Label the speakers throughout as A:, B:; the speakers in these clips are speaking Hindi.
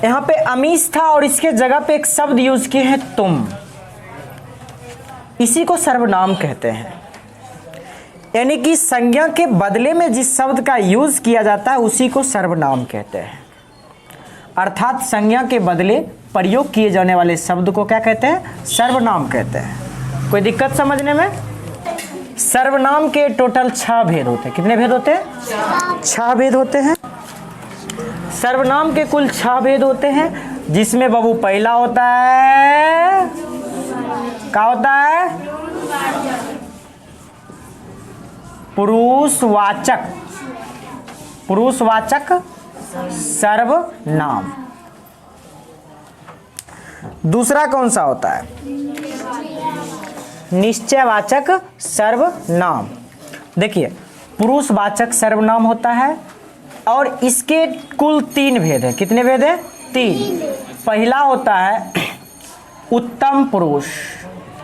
A: यहाँ पे अमीश था और इसके जगह पे एक शब्द यूज किए हैं तुम, इसी को सर्वनाम कहते हैं। यानी कि संज्ञा के बदले में जिस शब्द का यूज किया जाता है उसी को सर्वनाम कहते हैं। अर्थात संज्ञा के बदले प्रयोग किए जाने वाले शब्द को क्या कहते हैं? सर्वनाम कहते हैं। कोई दिक्कत समझने में? सर्वनाम के टोटल 6 भेद होते हैं। कितने भेद होते हैं? 6 भेद होते हैं। सर्वनाम के कुल 6 भेद होते हैं, जिसमें बाबू पहला होता है, क्या होता है? पुरुषवाचक, पुरुषवाचक सर्वनाम। दूसरा कौन सा होता है? निश्चयवाचक सर्वनाम। देखिए, पुरुषवाचक सर्वनाम होता है और इसके कुल 3 भेद है। कितने भेद है? 3। पहला होता है उत्तम पुरुष,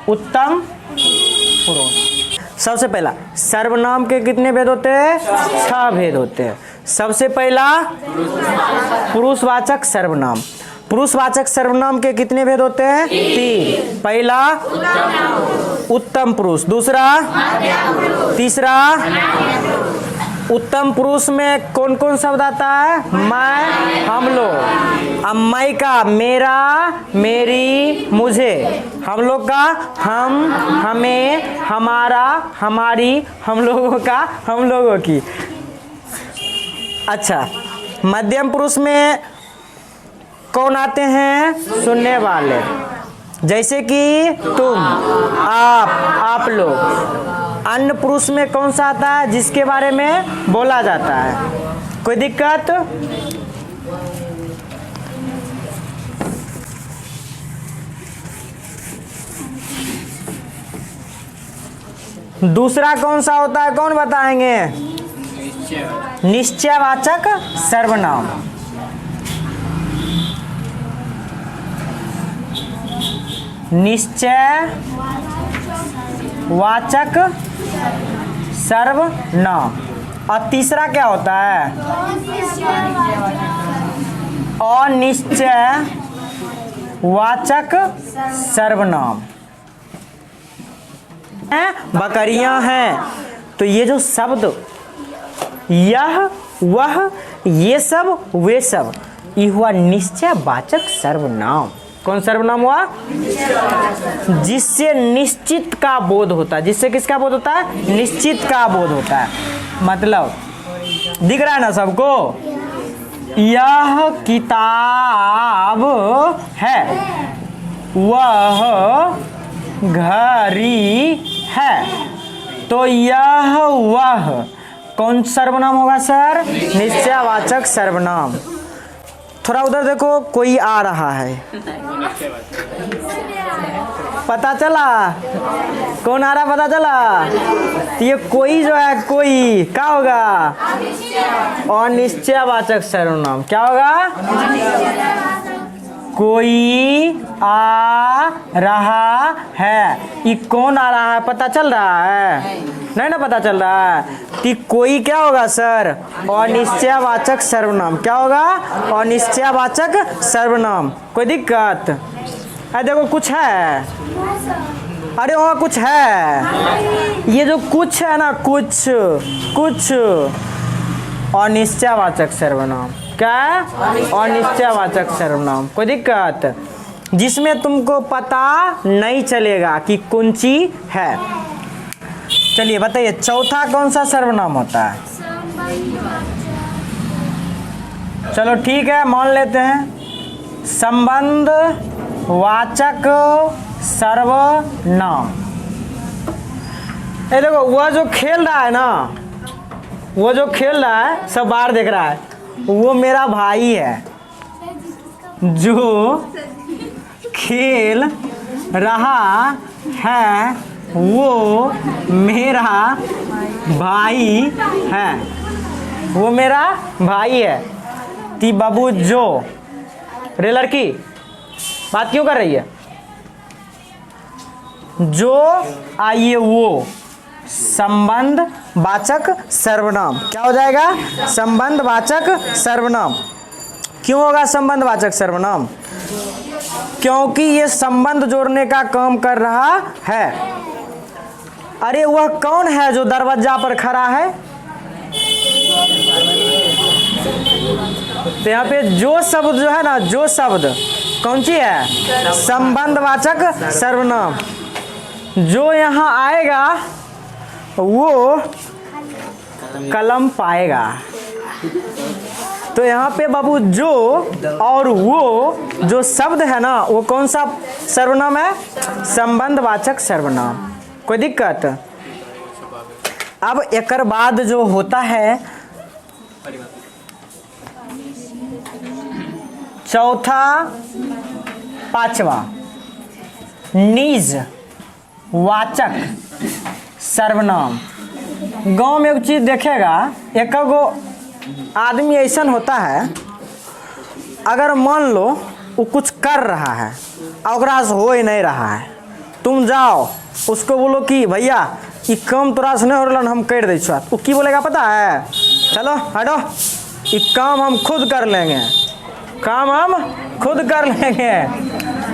A: उत्तम पुरुष। सबसे पहला सर्वनाम के कितने भेद होते हैं? 6 भेद होते हैं। सबसे पहला पुरुषवाचक सर्वनाम। पुरुषवाचक सर्वनाम के कितने भेद होते हैं? 3। पहला उत्तम पुरुष, दूसरा, तीसरा। उत्तम पुरुष में कौन कौन शब्द आता है? मैं, हम लोग। अब मैं का मेरा, मेरी, मुझे। हम लोग का हम, हमें, हमारा, हमारी। हम लोगों का हम लोगों की। अच्छा, मध्यम पुरुष में कौन आते हैं? सुनने वाले, जैसे कि तुम, आप लोग। अन्य पुरुष में कौन सा आता है? जिसके बारे में बोला जाता है। कोई दिक्कत? दूसरा कौन सा होता है? कौन बताएंगे? निश्चयवाचक सर्वनाम। निश्चय वाचक सर्वनाम। और तीसरा क्या होता है? अनिश्चय वाचक सर्वनाम। बकरियां हैं, तो ये जो शब्द यह, वह, ये सब, वे सब, ये हुआ निश्चय वाचक सर्वनाम। कौन सर्वनाम हुआ? जिससे निश्चित का बोध होता है। जिससे किसका बोध होता है? निश्चित का बोध होता है। मतलब दिख रहा है ना सबको? यह किताब है, वह घड़ी है, तो यह वह कौन सर्वनाम होगा सर? निश्चयवाचक सर्वनाम। थोड़ा उधर देखो, कोई आ रहा है, पता चला? कौन आ रहा पता चला? ये कोई जो है, कोई क्या होगा? अनिश्चयवाचक सर्वनाम। क्या होगा? कोई आ रहा है। ये कौन आ रहा है? पता चल रहा है? नहीं ना पता चल रहा है। तो कोई क्या होगा सर? अनिश्चयवाचक सर्वनाम। क्या होगा? अनिश्चयवाचक सर्वनाम। कोई दिक्कत? अरे देखो कुछ है, अरे वहाँ कुछ है। ये जो कुछ है ना, कुछ कुछ अनिश्चयवाचक सर्वनाम। क्या? अनिश्चयवाचक सर्वनाम। कोई दिक्कत? जिसमें तुमको पता नहीं चलेगा कि कौन सी है। चलिए बताइए, चौथा कौन सा सर्वनाम होता है? चलो ठीक है, मान लेते हैं। संबंध वाचक सर्वनाम। ये देखो, वह जो खेल रहा है ना, वो जो खेल रहा है, सब बाहर देख रहा है, वो मेरा भाई है। जो खेल रहा है वो मेरा भाई है। वो मेरा भाई है। ती बाबू जो, रे लड़की बात क्यों कर रही है? जो आइए वो संबंध वाचक सर्वनाम। क्या हो जाएगा? संबंध वाचक सर्वनाम। क्यों होगा संबंधवाचक सर्वनाम? क्योंकि ये संबंध जोड़ने का काम कर रहा है। अरे वह कौन है जो दरवाजा पर खड़ा है? तो यहाँ पे जो शब्द जो है ना, जो शब्द कौन सी है? संबंधवाचक सर्वनाम। जो यहाँ आएगा वो कलम पाएगा। तो यहाँ पे बाबू जो और वो जो शब्द है ना, वो कौन सा सर्वनाम है? संबंधवाचक सर्वनाम। कोई दिक्कत? अब एक बाद जो होता है चौथा पांचवा निज वाचक सर्वनाम। गांव में एक चीज देखेगा, एक गो आदमी ऐसा होता है, अगर मान लो वो कुछ कर रहा है और ओकरा से हो ही नहीं रहा है, तुम जाओ उसको बोलो कि भैया ये काम तोरा से नहीं हो रहा, हम कर दे। वो की बोलेगा पता है? चलो हटो, ये काम हम खुद कर लेंगे, काम हम खुद कर लेंगे,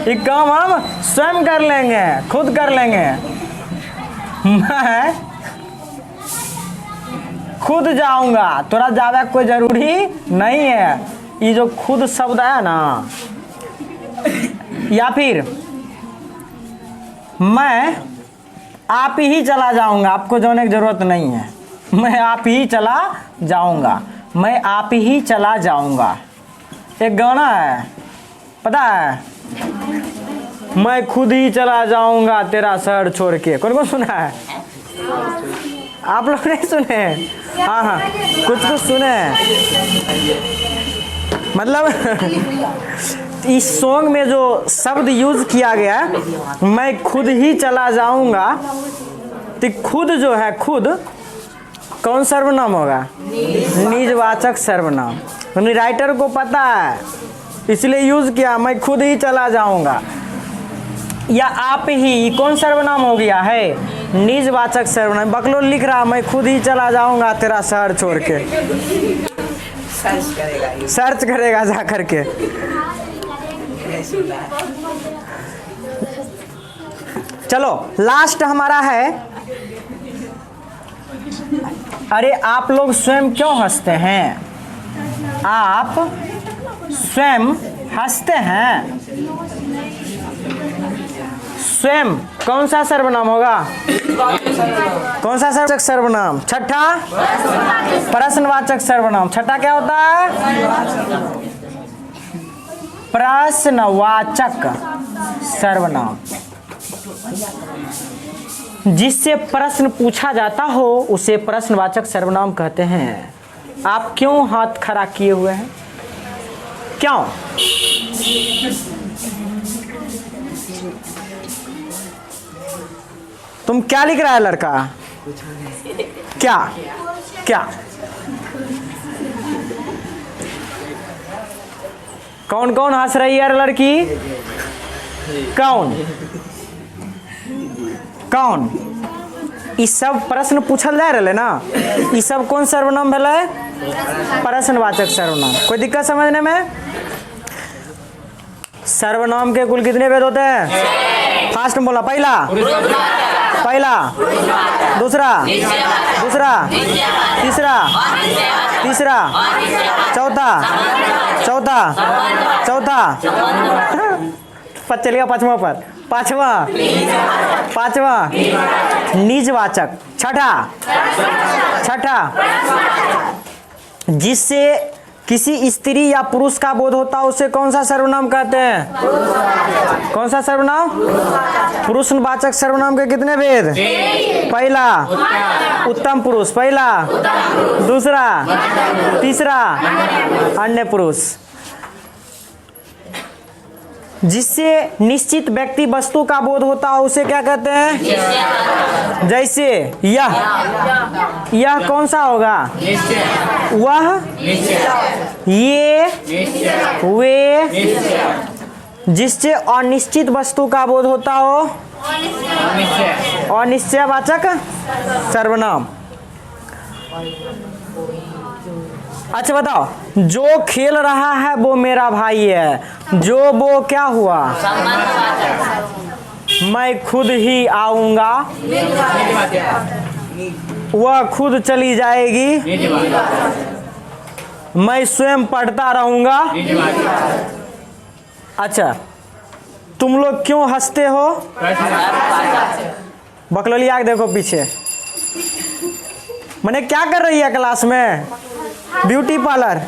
A: ये काम हम स्वयं कर लेंगे, खुद कर लेंगे। मैं खुद जाऊंगा, तोरा जावे कोई जरूरी नहीं है। ये जो खुद शब्द है ना, या फिर मैं आप ही चला जाऊंगा, आपको जाने की जरूरत नहीं है, मैं आप ही चला जाऊंगा, मैं आप ही चला जाऊंगा। एक गाना है पता है, मैं खुद ही चला जाऊंगा तेरा शहर छोड़ के। कौन कौन सुना है? आप लोग नहीं सुने? हाँ हाँ, कुछ कुछ सुने। मतलब इस सॉन्ग में जो शब्द यूज किया गया, मैं खुद ही चला जाऊंगा, तो खुद जो है, खुद कौन सर्वनाम होगा? निजवाचक सर्वनाम। राइटर को पता है इसलिए यूज किया, मैं खुद ही चला जाऊंगा। या आप ही कौन सर्वनाम हो गया है? निजवाचक सर्वनाम। बकलोल लिख रहा मैं खुद ही चला जाऊंगा तेरा शहर छोड़ के, सर्च करेगा जा करके। चलो लास्ट हमारा है, अरे आप लोग स्वयं क्यों हंसते हैं? आप स्वयं हंसते हैं। स्वयं कौन सा सर्वनाम होगा? कौन सा सर्वनाम? छठा प्रश्नवाचक सर्वनाम। छठा क्या होता है? प्रश्नवाचक सर्वनाम। जिससे प्रश्न पूछा जाता हो उसे प्रश्नवाचक सर्वनाम कहते हैं। आप क्यों हाथ खड़ा किए हुए हैं? क्यों? तुम क्या लिख रहा है लड़का? क्या क्या? कौन कौन हंस रही है लड़की? कौन कौन? ये सब प्रश्न पूछल जा रहे ना, ये सब कौन सर्वनाम भेलै? प्रश्नवाचक सर्वनाम। कोई दिक्कत समझने में? सर्वनाम के कुल कितने भेद होते हैं? फास्ट में बोला। पहला पहला, दूसरा दूसरा, तीसरा तीसरा, चौथा चौथा चौथा, चलेगा पांचवा पर। पांचवा पांचवा निजवाचक। छठा छठा, जिससे किसी स्त्री या पुरुष का बोध होता है उसे कौन सा सर्वनाम कहते हैं? कौन सा सर्वनाम? पुरुषवाचक सर्वनाम के कितने भेद? पहला उत्तम पुरुष, पहला, दूसरा, तीसरा अन्य पुरुष। जिससे निश्चित व्यक्ति वस्तु का बोध होता है उसे क्या कहते हैं? जैसे यह कौन सा होगा? वह, ये, वे। जिससे अनिश्चित वस्तु का बोध होता हो अनिश्चयवाचक सर्वनाम। अच्छा बताओ, जो खेल रहा है वो मेरा भाई है, जो वो क्या हुआ, मैं खुद ही आऊंगा, वह खुद चली जाएगी, मैं स्वयं पढ़ता रहूंगा। अच्छा, तुम लोग क्यों हंसते हो? बकलोली आग देखो पीछे, मैंने क्या कर रही है क्लास में? Beauty parlour.